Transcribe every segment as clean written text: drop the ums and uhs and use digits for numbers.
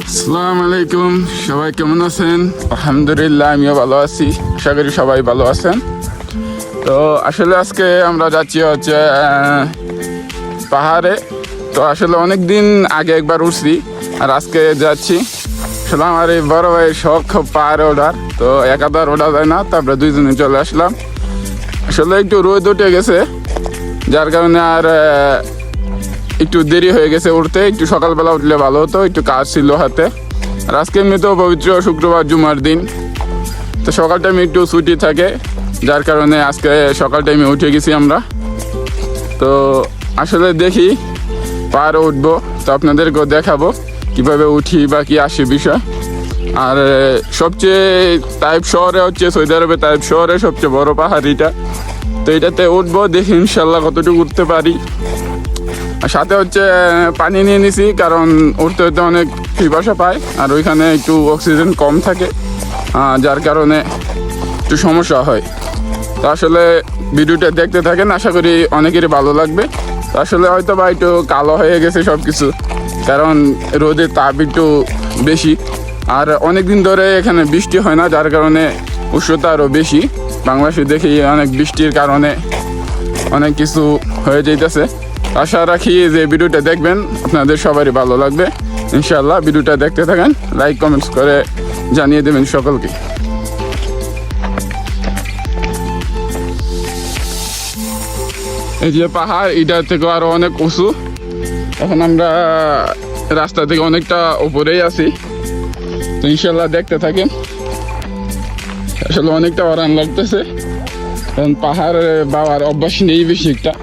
আসসালামু আলাইকুম, সবাই কেমন আছেন? আলহামদুলিল্লাহ, আমিও ভালো আছি। আশা করি সবাই ভালো আছেন। তো আসলে আজকে আমরা যাচ্ছি হচ্ছে পাহাড়ে। তো আসলে অনেক দিন আগে একবার উঠছি, আর আজকে যাচ্ছি। আসলে আমার এই বড় ভাইয়ের শখ পাহাড়ে ওঠার, তো একাধার ওঠা যায় না, তারপরে দুইজনে চলে আসলাম। আসলে একটু রোদ উঠে গেছে, যার কারণে আর একটু দেরি হয়ে গেছে উঠতে। একটু সকালবেলা উঠলে ভালো হতো, একটু কাজ ছিল হাতে। আর আজকে এমনিতেও পবিত্র শুক্রবার, জুমার দিন, তো সকাল টাইমে একটু ছুটি থাকে, যার কারণে আজকে সকাল টাইমে উঠে গেছি আমরা। তো আসলে দেখি পাহাড়ে উঠবো, তো আপনাদেরকেও দেখাবো কিভাবে উঠি বা কি আসে বিষয়। আর সবচেয়ে তাইব শহরে হচ্ছে, সৌদি আরবে তাইব শহরে সবচেয়ে বড় পাহাড় এটা। তো এটাতে উঠবো, দেখি ইনশাল্লাহ কতটুকু উঠতে পারি। আর সাথে হচ্ছে পানি নিয়ে নিছি, কারণ উঠতে উঠতে অনেক পিপাসা পায়, আর ওইখানে একটু অক্সিজেন কম থাকে, যার কারণে একটু সমস্যা হয়। তো আসলে ভিডিওটা দেখতে থাকেন, আশা করি অনেকেরই ভালো লাগবে। তো আসলে হয়তো বা একটু কালো হয়ে গেছে সব কিছু, কারণ রোদের তাপ একটু বেশি, আর অনেক দিন ধরে এখানে বৃষ্টি হয় না, যার কারণে উষ্ণতা আরও বেশি। বাংলাদেশে দেখি অনেক বৃষ্টির কারণে অনেক কিছু হয়ে যাইতেছে। আশা রাখি যে ভিডিওটা দেখবেন, আপনাদের সবারই ভালো লাগবে ইনশাআল্লাহ। ভিডিওটা দেখতে থাকেন, লাইক কমেন্টস করে জানিয়ে দেবেন সকলকে। এই যে পাহাড়, এটা থেকে আরো অনেক উঁচু। এখন আমরা রাস্তা থেকে অনেকটা উপরেই আছি, তো ইনশাআল্লাহ দেখতে থাকেন। আসলে অনেকটা আরাম লাগতেছে, কারণ পাহাড় বাবার অভ্যাস নেই বেশি একটা।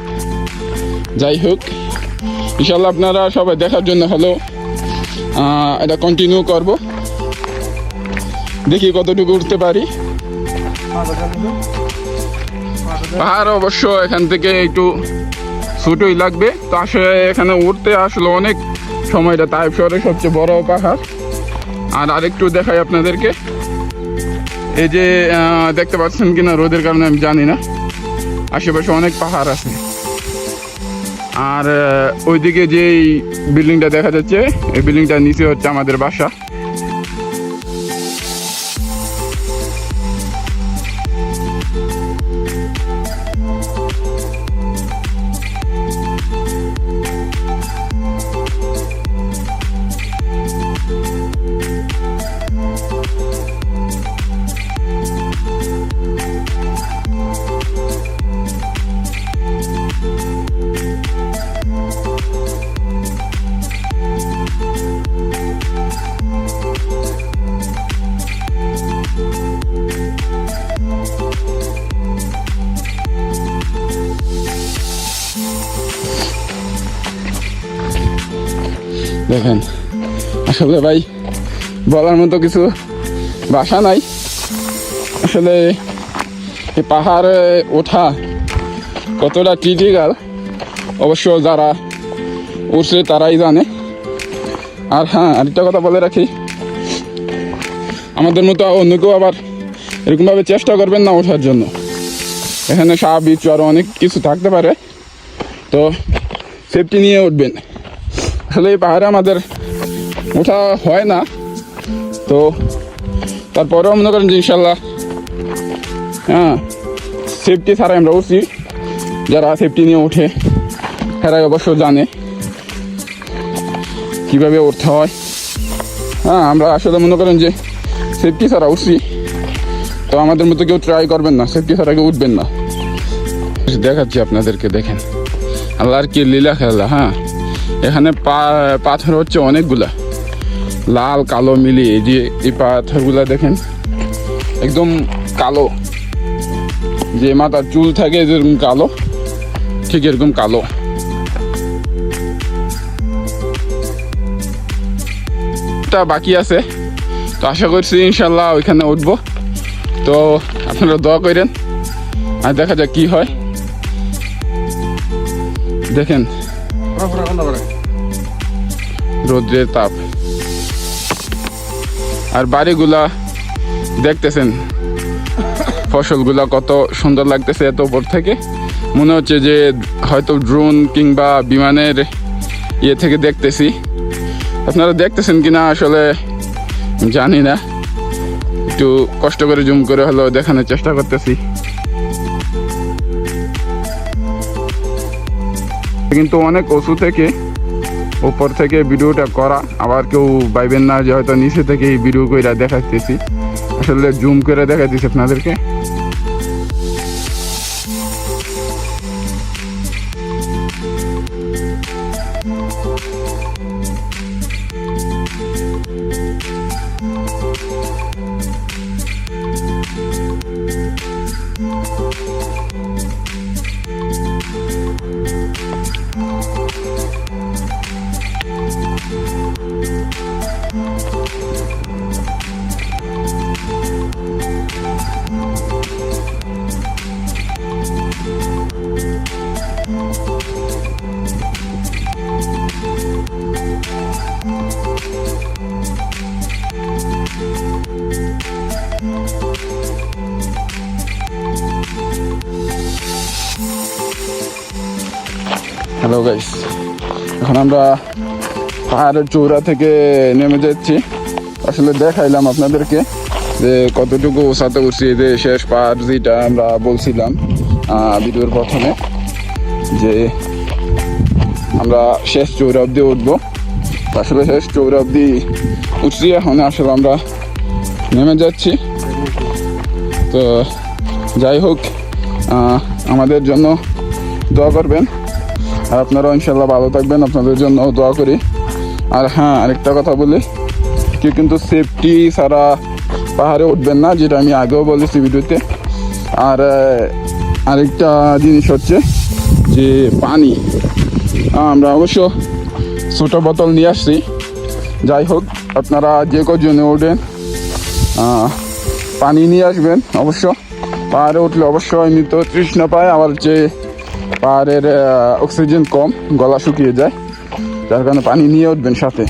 যাই হোক, ইনশাল্লাহ আপনারা সবাই দেখার জন্য হলো এটা কন্টিনিউ করব, দেখি কতটুকু উঠতে পারি। পাহাড় অবশ্য এখান থেকে একটু ছোটই লাগবে, তো আসলে এখানে উঠতে আসলে অনেক সময়টা। তাইব শহরের সবচেয়ে বড় পাহাড়। আর আরেকটু দেখাই আপনাদেরকে, এই যে দেখতে পাচ্ছেন কিনা রোদের কারণে আমি জানি না, আশেপাশে অনেক পাহাড় আছে। আর ওইদিকে যে বিল্ডিংটা দেখা যাচ্ছে, এই বিল্ডিংটার নিচে হচ্ছে আমাদের বাসা। দেখেন, আসলে ভাই বলার মতো কিছু ভাষা নাই। আসলে এই পাহাড়ে ওঠা কতটা ক্রিটিক্যাল অবশ্য যারা উঠছে তারাই জানে। আর হ্যাঁ, আরেকটা কথা বলে রাখি, আমাদের মতো অন্য কেউ আবার এরকমভাবে চেষ্টা করবেন না ওঠার জন্য। এখানে সাপ, বিচ্ছু আরও অনেক কিছু থাকতে পারে, তো সেফটি নিয়ে উঠবেন। আসলে এই পাহাড়ে আমাদের ওঠা হয় না, তো তারপরেও মনে করেন যে ইনশাল্লাহ সেফটি ছাড়াই আমরা উঠছি। যারা সেফটি নিয়ে ওঠে তারাই অবশ্য জানে কীভাবে উঠতে হয়। আমরা আসলে মনে করেন যে সেফটি ছাড়া উঠছি, তো আমাদের মতো কেউ ট্রাই করবেন না, সেফটি ছাড়া কেউ উঠবেন না। দেখাচ্ছি আপনাদেরকে, দেখেন আল্লাহর কি লীলা খেলা। এখানে পাথর হচ্ছে অনেকগুলা, লাল কালো মিলিয়ে। যে এই পাথরগুলা দেখেন একদম কালো, যে মাথার চুল থাকে যেরকম কালো, ঠিক এরকম কালো। বাকি আছে, তো আশা করছি ইনশাল্লাহ ওইখানে উঠবো। তো আপনারা দোয়া করেন, আর দেখা যাক কি হয়। দেখেন রোদ্রের তাপ, আর বাড়িগুলা দেখতেছেন, ফসলগুলা কত সুন্দর লাগতেছে এত উপর থেকে। মনে হচ্ছে যে হয়তো ড্রোন কিংবা বিমানের ইয়ে থেকে দেখতেছি। আপনারা দেখতেছেন কিনা আসলে জানি না, একটু কষ্ট করে জুম করে হলেও দেখানোর চেষ্টা করতেছি। কিন্তু অনেক উঁচু থেকে উপর থেকে ভিডিওটা করা, আবার কেউ ভাইবেন না যে হয়তো নিচে থেকে এই ভিডিও করে দেখাইতেছি, আসলে জুম করে দেখাইতেছি আপনাদেরকে। হ্যালো গাইস, এখন আমরা পাহাড়ের চূড়া থেকে নেমে যাচ্ছি। আসলে দেখাইলাম আপনাদেরকে যে কতটুকু উঁচাতে উঠছি, যে শেষ পাহাড় যেটা আমরা বলছিলাম ভিডিওর প্রথমে, যে আমরা শেষ চূড়া অবধি উঠবো। আসলে শেষ চূড়া অবধি উঠছি, এখন আসলে আমরা নেমে যাচ্ছি। তো যাই হোক, আমাদের জন্য দোয়া করবেন, আর আপনারাও ইনশাল্লাহ ভালো থাকবেন, আপনাদের জন্য দোয়া করি। আর হ্যাঁ, আরেকটা কথা বলি, কেউ কিন্তু সেফটি ছাড়া পাহাড়ে উঠবেন না, যেটা আমি আগেও বলেছি ভিডিওতে। আর আরেকটা জিনিস হচ্ছে যে পানি, আমরা অবশ্য ছোটো বোতল নিয়ে আসছি। যাই হোক, আপনারা যে কজনে ওঠেন পানি নিয়ে আসবেন অবশ্য। পাহাড়ে উঠলে অবশ্যই এমনিতে তৃষ্ণা পায়, আবার যে পাহাড়ের অক্সিজেন কম, গলা শুকিয়ে যায়, যার কারণে পানি নিয়ে উঠবেন সাথে।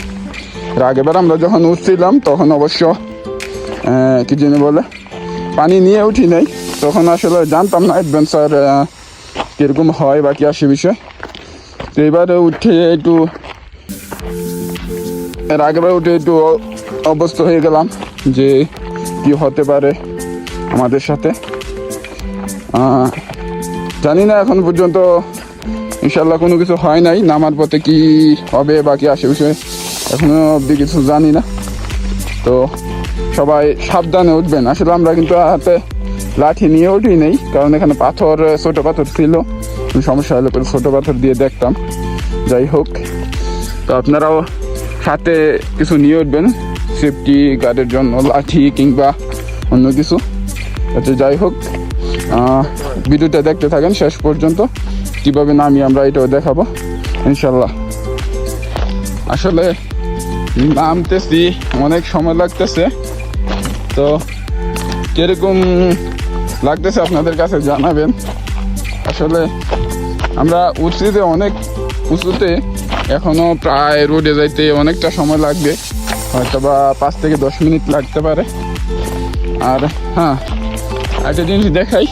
এর আগেবার আমরা যখন উঠছিলাম তখন অবশ্য কি জন্য বলে পানি নিয়ে উঠি নাই, তখন আসলে জানতাম না অ্যাডভেঞ্চার কীরকম হয় বা কি আসে বিষয়। তো এবারে উঠে একটু, এর আগেবার উঠে একটু অভ্যস্ত হয়ে গেলাম যে কি হতে পারে আমাদের সাথে। জানি না এখন পর্যন্ত, ইনশাল্লাহ কোনো কিছু হয় নাই। নামার পথে কি হবে বা কি আসে বিষয়ে এখনো অবধি কিছু জানি না। তো সবাই সাবধানে উঠবেন। আসলে আমরা কিন্তু হাতে লাঠি নিয়ে উঠি নেই, কারণ এখানে পাথর, ছোটো পাথর ছিল, সমস্যা হলে পরে ছোটো পাথর দিয়ে দেখতাম। যাই হোক, তো আপনারাও সাথে কিছু নিয়ে উঠবেন সেফটি গার্ডের জন্য, লাঠি কিংবা অন্য কিছু। আচ্ছা, যাই হোক, ভিডিওটা দেখতে থাকেন শেষ পর্যন্ত, কীভাবে নামি আমরা এটাও দেখাবো ইনশাল্লাহ। আসলে নামতেছি, অনেক সময় লাগতেছে, তো কীরকম লাগতেছে আপনাদের কাছে জানাবেন। আসলে আমরা উঁচুতে, অনেক উঁচুতে, এখনও প্রায় রোডে যাইতে অনেকটা সময় লাগবে, হয়তো বা 5 থেকে 10 মিনিট লাগতে পারে। আর হ্যাঁ, একটা জিনিস দেখাই,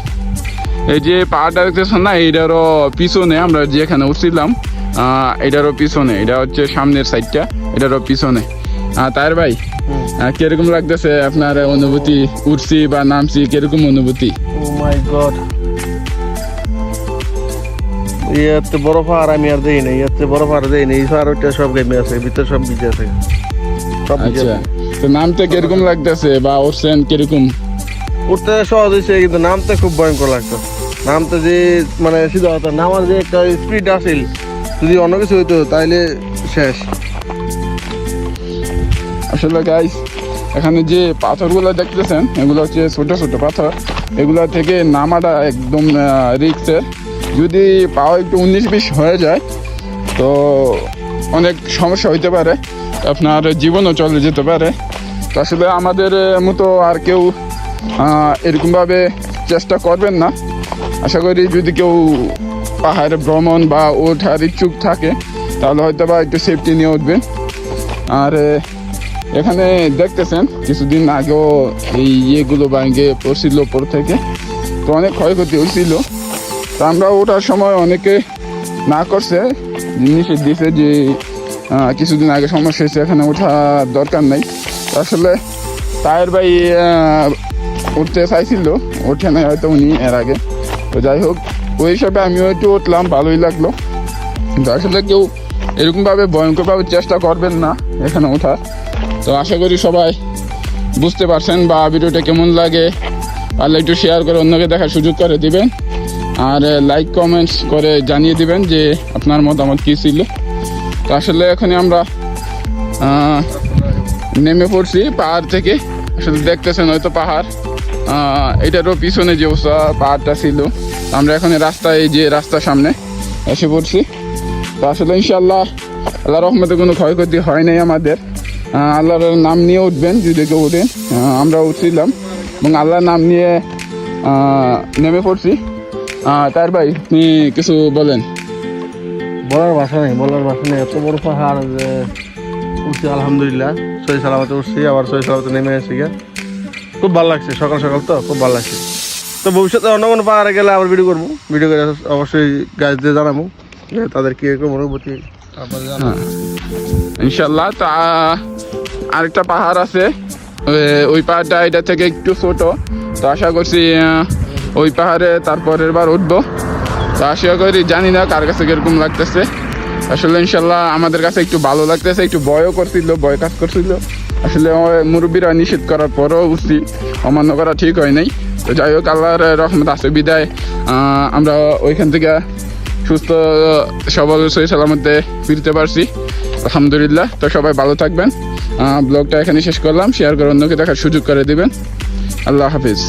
এই যে পাহাড়টা দেখতেছেন না, এইটারও পিছনে আমরা যেখানে উঠছিলাম, এটারও পিছনে, এটা হচ্ছে সামনের সাইডটা, এটারও পিছনে। তার ভাই, কিরকম লাগতেছে আপনার অনুভূতি? উঠছি বা নামছি, কিরকম অনুভূতি? ও মাই গড, এত বড় পাহাড় আমি আর দেই নাই, এত বড় পাহাড় দেই নাই। এই পাহাড়টা সব গেমে আছে, ভিতরে সব ভিজে আছে, সব ভিজে আছে। তো নামতে কিরকম লাগতেছে বা উঠছেন কিরকম? উঠতে সহজ হয়েছে, কিন্তু নামতে খুব ভয়ঙ্কর লাগতো। নামতে যে মানে সিধা হতো, নামার যে একটা স্পিড আসিল, যদি অন্য কিছু হইতো তাইলে শেষ। আসলে গাইস, এখানে যে পাথরগুলো দেখতেছেন, এগুলো হচ্ছে ছোটো ছোটো পাথর। এগুলো থেকে নামাটা একদম রিস্কের। যদি পাও একটু 19-20 হয়ে যায় তো অনেক সমস্যা হইতে পারে, আপনার জীবনও চলে যেতে পারে। তো আসলে আমাদের মতো আর কেউ এরকমভাবে চেষ্টা করবেন না। আশা করি যদি কেউ পাহাড়ে ভ্রমণ বা ওঠার ইচ্ছুক থাকে তাহলে হয়তো বা একটু সেফটি নিয়ে উঠবেন। আর এখানে দেখতেছেন কিছুদিন আগেও এই ইয়েগুলো ভাঙে পড়ছিল উপর থেকে, তো অনেক ক্ষয়ক্ষতি হয়েছিল। তো আমরা ওঠার সময় অনেকে না করছে, জিনিস দিছে যে কিছুদিন আগে সমস্যা হয়েছে, এখানে ওঠার দরকার নেই। তো আসলে তাহের ভাই উঠতে চাইছিল, ওঠে নাই হয়তো উনি এর আগে। তো যাই হোক, ওই হিসাবে আমিও একটু উঠলাম, ভালোই লাগলো। কিন্তু আসলে কেউ এরকমভাবে ভয়ঙ্করভাবে চেষ্টা করবেন না এখানে ওঠার। তো আশা করি সবাই বুঝতে পারছেন, বা ভিডিওটা কেমন লাগে পারলে একটু শেয়ার করে অন্যকে দেখার সুযোগ করে দিবেন, আর লাইক কমেন্টস করে জানিয়ে দিবেন যে আপনার মতামত কী ছিল। তো আসলে এখানে আমরা নেমে পড়ছি পাহাড় থেকে। আসলে দেখতেছেন হয়তো পাহাড়, এটারও পিছনে যে অবস্থা পাহাড়টা ছিল। আমরা এখন রাস্তায়, এই যে রাস্তার সামনে এসে পড়ছি। তো আসলে ইনশাল্লাহ আল্লাহর রহমতে কোনো ক্ষয়ক্ষতি হয় নাই আমাদের। আল্লাহর নাম নিয়ে উঠবেন যদি কেউ উঠেন, আমরা উঠছিলাম এবং আল্লাহর নাম নিয়ে নেমে পড়ছি। তার ভাই আপনি কিছু বলেন। বলার ভাষা নেই, এত বড় পাহাড় যে উঠছি আলহামদুলিল্লাহ, সহি সালামতে উঠছি, আবার সহি সালামতে নেমে এসে গিয়ে খুব ভালো লাগছে। সকাল সকাল তো খুব ভালো লাগছে। তো ভবিষ্যতে অন্য কোনো পাহাড়ে গেলে আবার ভিডিও করবো, ভিডিও করে অবশ্যই গাইডদের জানাবো যে তাদের কি এরকম অনুভূতি আপনাদের জানাবো ইনশাল্লাহ। তা আরেকটা পাহাড় আছে, ওই পাহাড়টা এটা থেকে একটু ছোট। তো আশা করছি ওই পাহাড়ে তারপরের বার উঠবো। তো আশা করি, জানি না কার কাছে কিরকম লাগতেছে। আসলে ইনশাল্লাহ আমাদের কাছে একটু ভালো লাগতেছে, একটু ভয়ও করছিল, ভয় কাজ করছিল। আসলে মুরব্বীরা নিষেধ করার পরও উঠছি, অমান্য করা ঠিক হয় নাই। তো যাই হোক, আল্লাহর রহমত আছে বিদায় আমরা ওইখান থেকে সুস্থ সবল সহি সালামতে ফিরতে পারছি আলহামদুলিল্লাহ। তো সবাই ভালো থাকবেন। ব্লগটা এখানে শেষ করলাম, শেয়ার করে অন্যকে দেখার সুযোগ করে দিবেন। আল্লাহ হাফিজ।